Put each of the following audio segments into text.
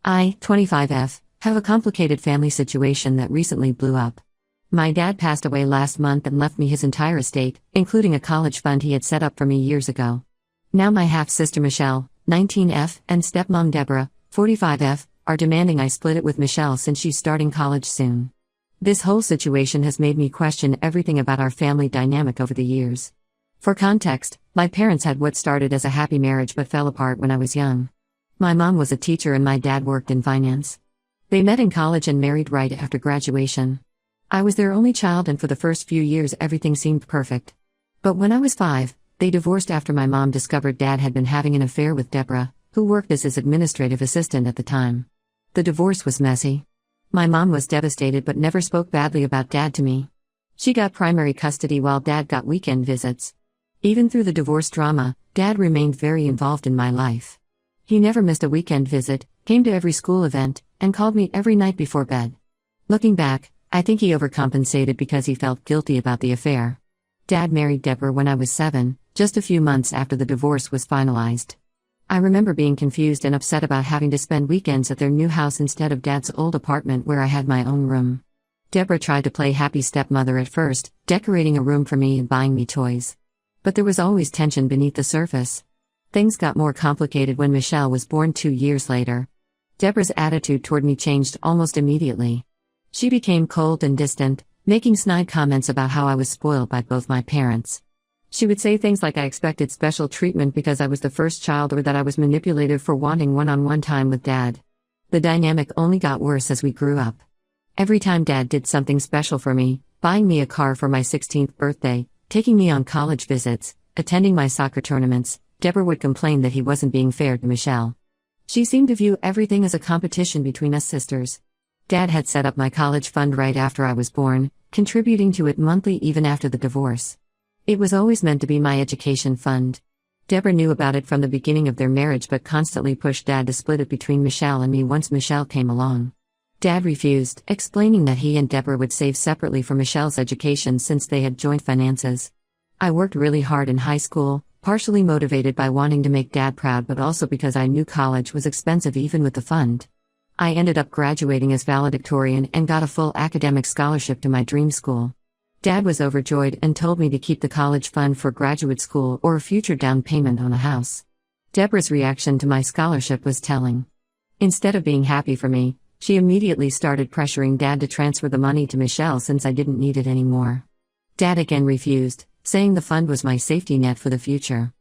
I, 25F, have a complicated family situation that recently blew up. My dad passed away last month and left me his entire estate, including a college fund he had set up for me years ago. Now my half-sister Michelle, 19F, and stepmom Deborah, 45F, are demanding I split it with Michelle since she's starting college soon. This whole situation has made me question everything about our family dynamic over the years. For context, my parents had what started as a happy marriage but fell apart when I was young. My mom was a teacher and my dad worked in finance. They met in college and married right after graduation. I was their only child and for the first few years everything seemed perfect. But when I was 5, they divorced after my mom discovered dad had been having an affair with Deborah, who worked as his administrative assistant at the time. The divorce was messy. My mom was devastated but never spoke badly about dad to me. She got primary custody while dad got weekend visits. Even through the divorce drama, dad remained very involved in my life. He never missed a weekend visit, came to every school event, and called me every night before bed. Looking back, I think he overcompensated because he felt guilty about the affair. Dad married Deborah when I was 7, just a few months after the divorce was finalized. I remember being confused and upset about having to spend weekends at their new house instead of dad's old apartment where I had my own room. Deborah tried to play happy stepmother at first, decorating a room for me and buying me toys. But there was always tension beneath the surface. Things got more complicated when Michelle was born 2 years later. Deborah's attitude toward me changed almost immediately. She became cold and distant, making snide comments about how I was spoiled by both my parents. She would say things like I expected special treatment because I was the first child or that I was manipulative for wanting one-on-one time with dad. The dynamic only got worse as we grew up. Every time dad did something special for me, buying me a car for my 16th birthday, taking me on college visits, attending my soccer tournaments, Deborah would complain that he wasn't being fair to Michelle. She seemed to view everything as a competition between us sisters. Dad had set up my college fund right after I was born, contributing to it monthly even after the divorce. It was always meant to be my education fund. Deborah knew about it from the beginning of their marriage but constantly pushed Dad to split it between Michelle and me once Michelle came along. Dad refused, explaining that he and Deborah would save separately for Michelle's education since they had joint finances. I worked really hard in high school, partially motivated by wanting to make Dad proud but also because I knew college was expensive even with the fund. I ended up graduating as valedictorian and got a full academic scholarship to my dream school. Dad was overjoyed and told me to keep the college fund for graduate school or a future down payment on a house. Deborah's reaction to my scholarship was telling. Instead of being happy for me, she immediately started pressuring Dad to transfer the money to Michelle since I didn't need it anymore. Dad again refused, saying the fund was my safety net for the future.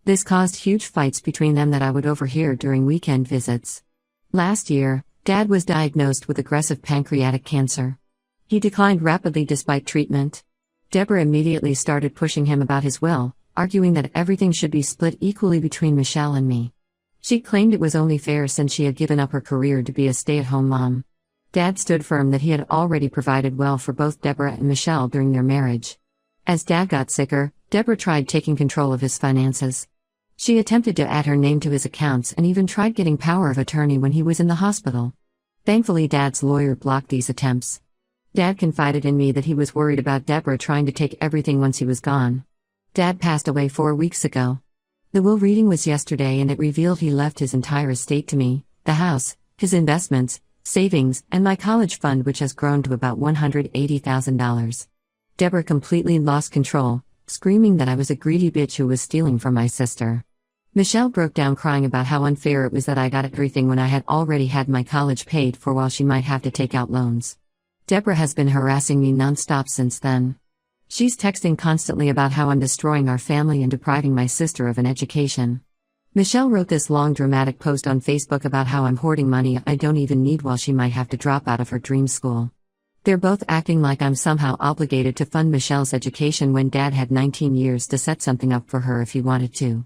This caused huge fights between them that I would overhear during weekend visits. Last year, Dad was diagnosed with aggressive pancreatic cancer. He declined rapidly despite treatment. Deborah immediately started pushing him about his will, arguing that everything should be split equally between Michelle and me. She claimed it was only fair since she had given up her career to be a stay-at-home mom. Dad stood firm that he had already provided well for both Deborah and Michelle during their marriage. As Dad got sicker, Deborah tried taking control of his finances. She attempted to add her name to his accounts and even tried getting power of attorney when he was in the hospital. Thankfully, Dad's lawyer blocked these attempts. Dad confided in me that he was worried about Deborah trying to take everything once he was gone. Dad passed away 4 weeks ago. The will reading was yesterday and it revealed he left his entire estate to me, the house, his investments, savings, and my college fund, which has grown to about $180,000. Deborah completely lost control, screaming that I was a greedy bitch who was stealing from my sister. Michelle broke down crying about how unfair it was that I got everything when I had already had my college paid for while she might have to take out loans. Deborah has been harassing me nonstop since then. She's texting constantly about how I'm destroying our family and depriving my sister of an education. Michelle wrote this long dramatic post on Facebook about how I'm hoarding money I don't even need while she might have to drop out of her dream school. They're both acting like I'm somehow obligated to fund Michelle's education when Dad had 19 years to set something up for her if he wanted to.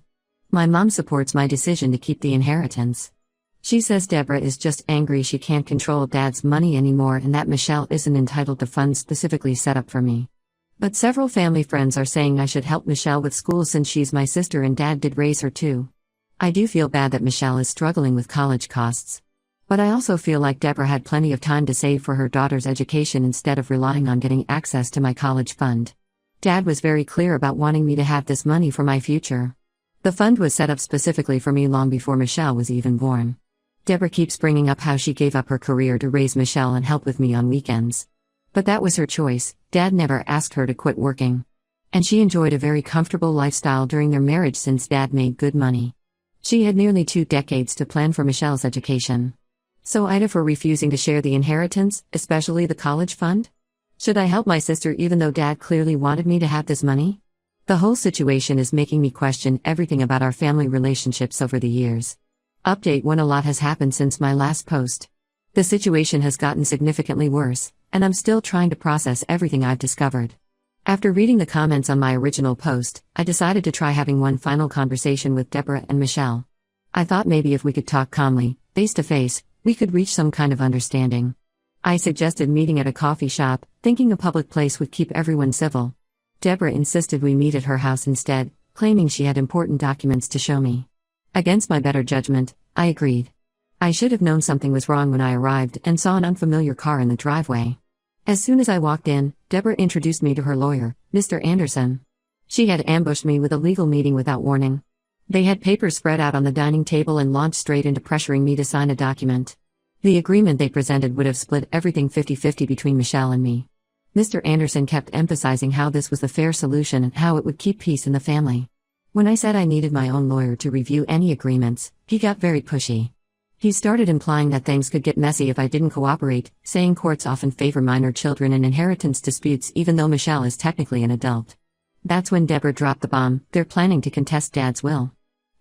My mom supports my decision to keep the inheritance. She says Deborah is just angry she can't control Dad's money anymore and that Michelle isn't entitled to funds specifically set up for me. But several family friends are saying I should help Michelle with school since she's my sister and Dad did raise her too. I do feel bad that Michelle is struggling with college costs. But I also feel like Deborah had plenty of time to save for her daughter's education instead of relying on getting access to my college fund. Dad was very clear about wanting me to have this money for my future. The fund was set up specifically for me long before Michelle was even born. Deborah keeps bringing up how she gave up her career to raise Michelle and help with me on weekends. But that was her choice. Dad never asked her to quit working. And she enjoyed a very comfortable lifestyle during their marriage since Dad made good money. She had nearly 2 decades to plan for Michelle's education. So Ida for refusing to share the inheritance, especially the college fund? Should I help my sister even though Dad clearly wanted me to have this money? The whole situation is making me question everything about our family relationships over the years. Update 1: A lot has happened since my last post. The situation has gotten significantly worse, and I'm still trying to process everything I've discovered. After reading the comments on my original post, I decided to try having one final conversation with Deborah and Michelle. I thought maybe if we could talk calmly, face to face, we could reach some kind of understanding. I suggested meeting at a coffee shop, thinking a public place would keep everyone civil. Deborah insisted we meet at her house instead, claiming she had important documents to show me. Against my better judgment, I agreed. I should have known something was wrong when I arrived and saw an unfamiliar car in the driveway. As soon as I walked in, Deborah introduced me to her lawyer, Mr. Anderson. She had ambushed me with a legal meeting without warning. They had papers spread out on the dining table and launched straight into pressuring me to sign a document. The agreement they presented would have split everything 50-50 between Michelle and me. Mr. Anderson kept emphasizing how this was the fair solution and how it would keep peace in the family. When I said I needed my own lawyer to review any agreements, he got very pushy. He started implying that things could get messy if I didn't cooperate, saying courts often favor minor children in inheritance disputes even though Michelle is technically an adult. That's when Deborah dropped the bomb: they're planning to contest Dad's will.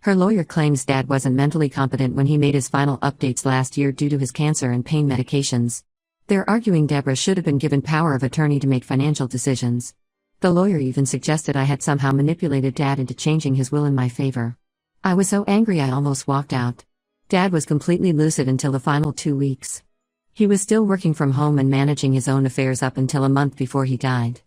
Her lawyer claims Dad wasn't mentally competent when he made his final updates last year due to his cancer and pain medications. They're arguing Deborah should have been given power of attorney to make financial decisions. The lawyer even suggested I had somehow manipulated Dad into changing his will in my favor. I was so angry I almost walked out. Dad was completely lucid until the final 2 weeks. He was still working from home and managing his own affairs up until a month before he died.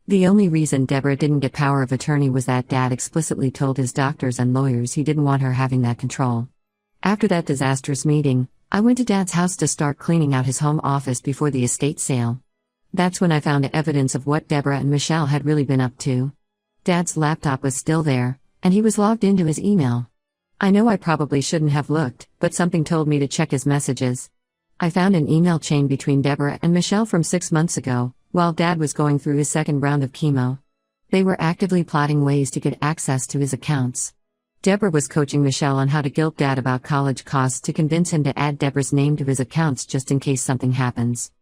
The only reason Deborah didn't get power of attorney was that Dad explicitly told his doctors and lawyers he didn't want her having that control. After that disastrous meeting, I went to Dad's house to start cleaning out his home office before the estate sale. That's when I found evidence of what Deborah and Michelle had really been up to. Dad's laptop was still there, and he was logged into his email. I know I probably shouldn't have looked, but something told me to check his messages. I found an email chain between Deborah and Michelle from 6 months ago, while Dad was going through his second round of chemo. They were actively plotting ways to get access to his accounts. Deborah was coaching Michelle on how to guilt Dad about college costs to convince him to add Deborah's name to his accounts just in case something happens.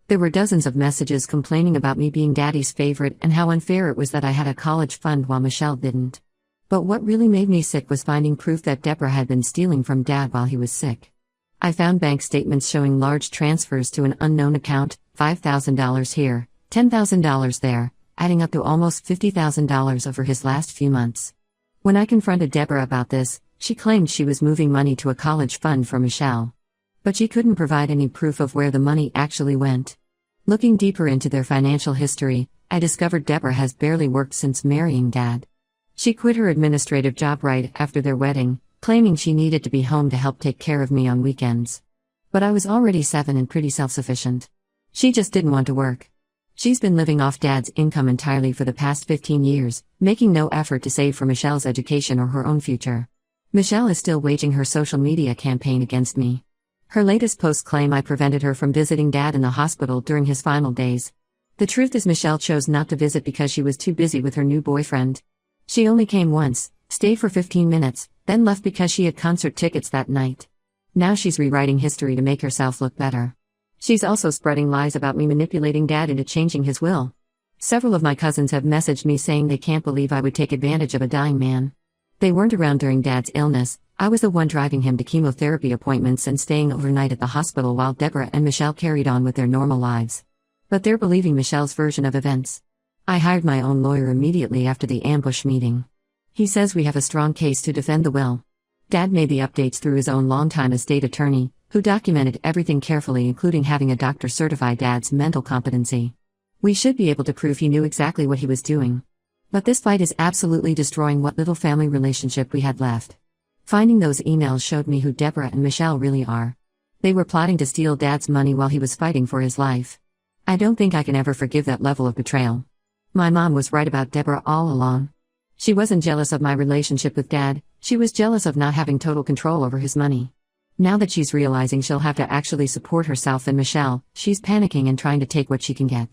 There were dozens of messages complaining about me being Daddy's favorite and how unfair it was that I had a college fund while Michelle didn't. But what really made me sick was finding proof that Deborah had been stealing from Dad while he was sick. I found bank statements showing large transfers to an unknown account, $5,000 here, $10,000 there, adding up to almost $50,000 over his last few months. When I confronted Deborah about this, she claimed she was moving money to a college fund for Michelle. But she couldn't provide any proof of where the money actually went. Looking deeper into their financial history, I discovered Deborah has barely worked since marrying Dad. She quit her administrative job right after their wedding, claiming she needed to be home to help take care of me on weekends. But I was already 7 and pretty self-sufficient. She just didn't want to work. She's been living off Dad's income entirely for the past 15 years, making no effort to save for Michelle's education or her own future. Michelle is still waging her social media campaign against me. Her latest posts claim I prevented her from visiting Dad in the hospital during his final days. The truth is Michelle chose not to visit because she was too busy with her new boyfriend. She only came once, stayed for 15 minutes, then left because she had concert tickets that night. Now she's rewriting history to make herself look better. She's also spreading lies about me manipulating Dad into changing his will. Several of my cousins have messaged me saying they can't believe I would take advantage of a dying man. They weren't around during Dad's illness. I was the one driving him to chemotherapy appointments and staying overnight at the hospital while Deborah and Michelle carried on with their normal lives. But they're believing Michelle's version of events. I hired my own lawyer immediately after the ambush meeting. He says we have a strong case to defend the will. Dad made the updates through his own longtime estate attorney, who documented everything carefully, including having a doctor certify Dad's mental competency. We should be able to prove he knew exactly what he was doing. But this fight is absolutely destroying what little family relationship we had left. Finding those emails showed me who Deborah and Michelle really are. They were plotting to steal Dad's money while he was fighting for his life. I don't think I can ever forgive that level of betrayal. My mom was right about Deborah all along. She wasn't jealous of my relationship with Dad, she was jealous of not having total control over his money. Now that she's realizing she'll have to actually support herself and Michelle, she's panicking and trying to take what she can get.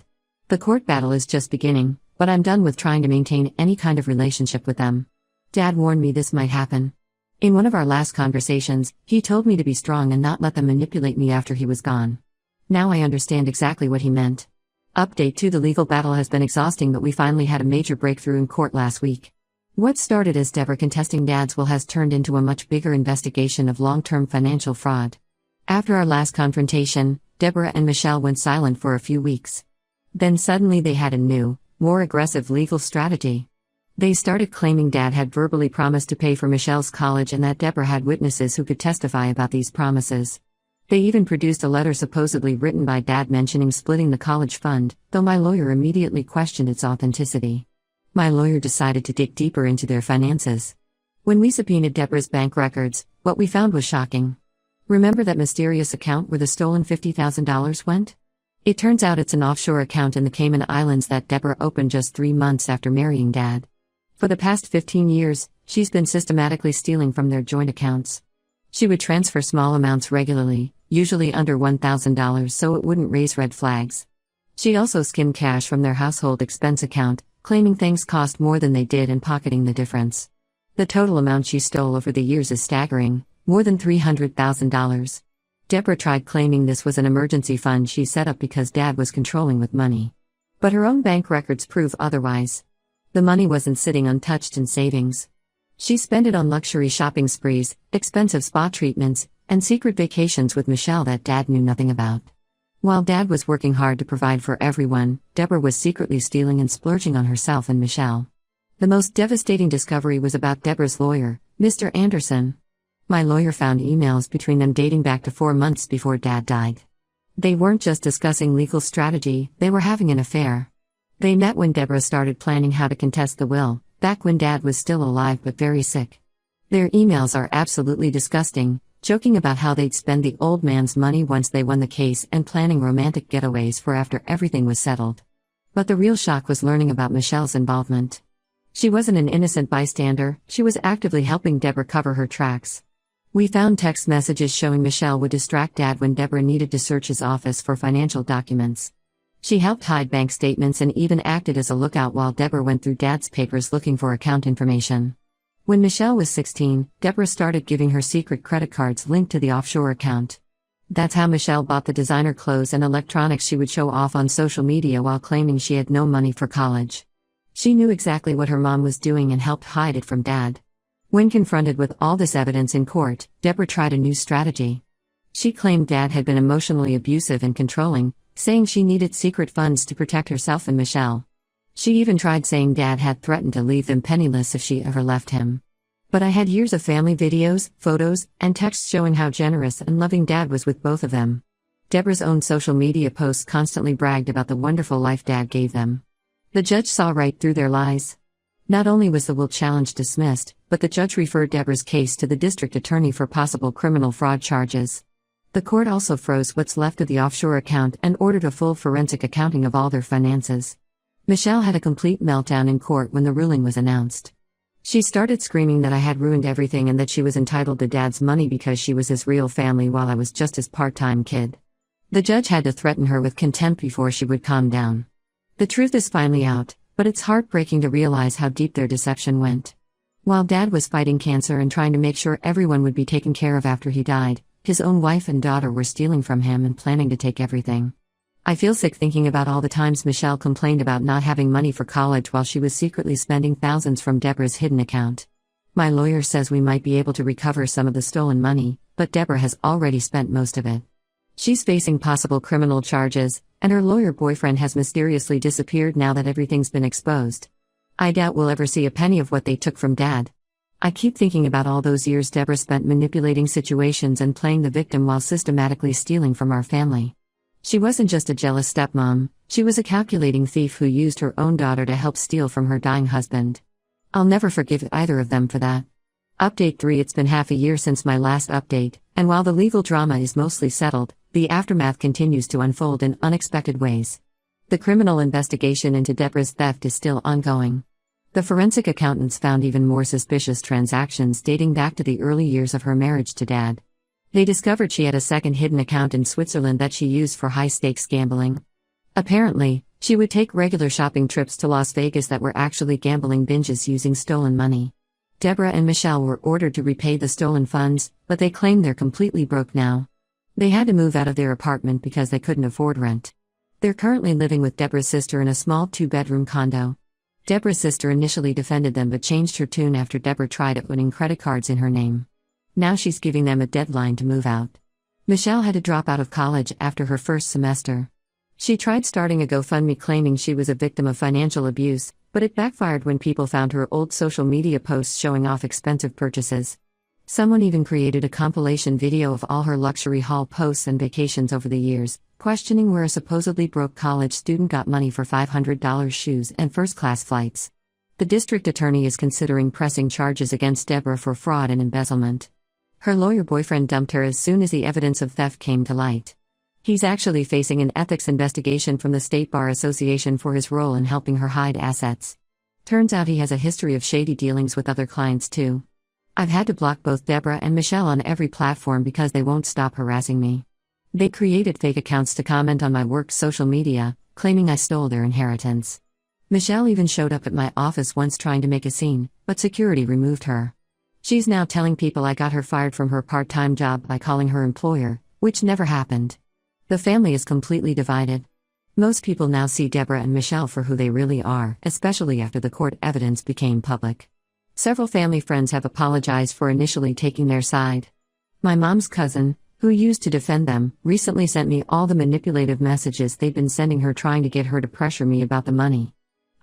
The court battle is just beginning, but I'm done with trying to maintain any kind of relationship with them. Dad warned me this might happen. In one of our last conversations, he told me to be strong and not let them manipulate me after he was gone. Now I understand exactly what he meant. Update 2: The legal battle has been exhausting, but we finally had a major breakthrough in court last week. What started as Deborah contesting Dad's will has turned into a much bigger investigation of long-term financial fraud. After our last confrontation, Deborah and Michelle went silent for a few weeks. Then suddenly they had a new, more aggressive legal strategy. They started claiming Dad had verbally promised to pay for Michelle's college and that Deborah had witnesses who could testify about these promises. They even produced a letter supposedly written by Dad mentioning splitting the college fund, though my lawyer immediately questioned its authenticity. My lawyer decided to dig deeper into their finances. When we subpoenaed Deborah's bank records, what we found was shocking. Remember that mysterious account where the stolen $50,000 went? It turns out it's an offshore account in the Cayman Islands that Deborah opened just 3 months after marrying Dad. For the past 15 years, she's been systematically stealing from their joint accounts. She would transfer small amounts regularly, usually under $1,000 so it wouldn't raise red flags. She also skimmed cash from their household expense account, claiming things cost more than they did and pocketing the difference. The total amount she stole over the years is staggering, more than $300,000. Deborah tried claiming this was an emergency fund she set up because Dad was controlling with money. But her own bank records prove otherwise. The money wasn't sitting untouched in savings. She spent it on luxury shopping sprees, expensive spa treatments, and secret vacations with Michelle that Dad knew nothing about. While Dad was working hard to provide for everyone, Deborah was secretly stealing and splurging on herself and Michelle. The most devastating discovery was about Deborah's lawyer, Mr. Anderson. My lawyer found emails between them dating back to 4 months before Dad died. They weren't just discussing legal strategy, they were having an affair. They met when Deborah started planning how to contest the will, back when Dad was still alive but very sick. Their emails are absolutely disgusting, joking about how they'd spend the old man's money once they won the case and planning romantic getaways for after everything was settled. But the real shock was learning about Michelle's involvement. She wasn't an innocent bystander, she was actively helping Deborah cover her tracks. We found text messages showing Michelle would distract Dad when Deborah needed to search his office for financial documents. She helped hide bank statements and even acted as a lookout while Deborah went through Dad's papers looking for account information. When Michelle was 16, Deborah started giving her secret credit cards linked to the offshore account. That's how Michelle bought the designer clothes and electronics she would show off on social media while claiming she had no money for college. She knew exactly what her mom was doing and helped hide it from Dad. When confronted with all this evidence in court, Deborah tried a new strategy. She claimed Dad had been emotionally abusive and controlling, saying she needed secret funds to protect herself and Michelle. She even tried saying Dad had threatened to leave them penniless if she ever left him. But I had years of family videos, photos, and texts showing how generous and loving Dad was with both of them. Deborah's own social media posts constantly bragged about the wonderful life Dad gave them. The judge saw right through their lies. Not only was the will challenge dismissed, but the judge referred Deborah's case to the district attorney for possible criminal fraud charges. The court also froze what's left of the offshore account and ordered a full forensic accounting of all their finances. Michelle had a complete meltdown in court when the ruling was announced. She started screaming that I had ruined everything and that she was entitled to Dad's money because she was his real family while I was just his part-time kid. The judge had to threaten her with contempt before she would calm down. The truth is finally out, but it's heartbreaking to realize how deep their deception went. While Dad was fighting cancer and trying to make sure everyone would be taken care of after he died, his own wife and daughter were stealing from him and planning to take everything. I feel sick thinking about all the times Michelle complained about not having money for college while she was secretly spending thousands from Deborah's hidden account. My lawyer says we might be able to recover some of the stolen money, but Deborah has already spent most of it. She's facing possible criminal charges, and her lawyer boyfriend has mysteriously disappeared now that everything's been exposed. I doubt we'll ever see a penny of what they took from Dad. I keep thinking about all those years Deborah spent manipulating situations and playing the victim while systematically stealing from our family. She wasn't just a jealous stepmom, she was a calculating thief who used her own daughter to help steal from her dying husband. I'll never forgive either of them for that. Update 3: It's been half a year since my last update, and while the legal drama is mostly settled, the aftermath continues to unfold in unexpected ways. The criminal investigation into Deborah's theft is still ongoing. The forensic accountants found even more suspicious transactions dating back to the early years of her marriage to Dad. They discovered she had a second hidden account in Switzerland that she used for high-stakes gambling. Apparently, she would take regular shopping trips to Las Vegas that were actually gambling binges using stolen money. Deborah and Michelle were ordered to repay the stolen funds, but they claim they're completely broke now. They had to move out of their apartment because they couldn't afford rent. They're currently living with Deborah's sister in a small 2-bedroom condo. Deborah's sister initially defended them but changed her tune after Deborah tried opening credit cards in her name. Now she's giving them a deadline to move out. Michelle had to drop out of college after her first semester. She tried starting a GoFundMe claiming she was a victim of financial abuse, but it backfired when people found her old social media posts showing off expensive purchases. Someone even created a compilation video of all her luxury haul posts and vacations over the years, questioning where a supposedly broke college student got money for $500 shoes and first-class flights. The district attorney is considering pressing charges against Deborah for fraud and embezzlement. Her lawyer boyfriend dumped her as soon as the evidence of theft came to light. He's actually facing an ethics investigation from the State Bar Association for his role in helping her hide assets. Turns out he has a history of shady dealings with other clients too. I've had to block both Deborah and Michelle on every platform because they won't stop harassing me. They created fake accounts to comment on my work's social media, claiming I stole their inheritance. Michelle even showed up at my office once trying to make a scene, but security removed her. She's now telling people I got her fired from her part-time job by calling her employer, which never happened. The family is completely divided. Most people now see Deborah and Michelle for who they really are, especially after the court evidence became public. Several family friends have apologized for initially taking their side. My mom's cousin, who used to defend them, recently sent me all the manipulative messages they'd been sending her trying to get her to pressure me about the money.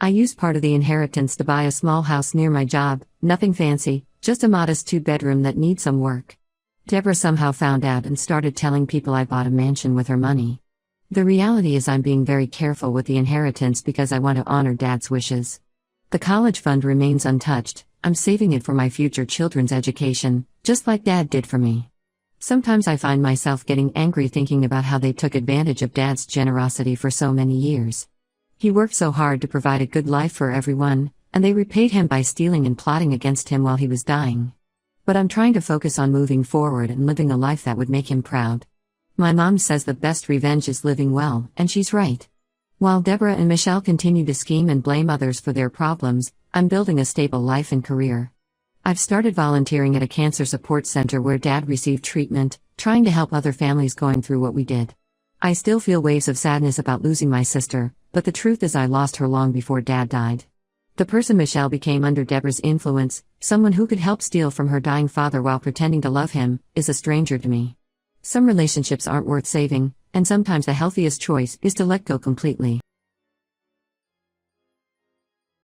I used part of the inheritance to buy a small house near my job, nothing fancy, just a modest 2-bedroom that needs some work. Deborah somehow found out and started telling people I bought a mansion with her money. The reality is I'm being very careful with the inheritance because I want to honor Dad's wishes. The college fund remains untouched. I'm saving it for my future children's education, just like Dad did for me. Sometimes I find myself getting angry thinking about how they took advantage of Dad's generosity for so many years. He worked so hard to provide a good life for everyone, and they repaid him by stealing and plotting against him while he was dying. But I'm trying to focus on moving forward and living a life that would make him proud. My mom says the best revenge is living well, and she's right. While Deborah and Michelle continue to scheme and blame others for their problems, I'm building a stable life and career. I've started volunteering at a cancer support center where Dad received treatment, trying to help other families going through what we did. I still feel waves of sadness about losing my sister, but the truth is I lost her long before Dad died. The person Michelle became under Deborah's influence, someone who could help steal from her dying father while pretending to love him, is a stranger to me. Some relationships aren't worth saving, and sometimes the healthiest choice is to let go completely.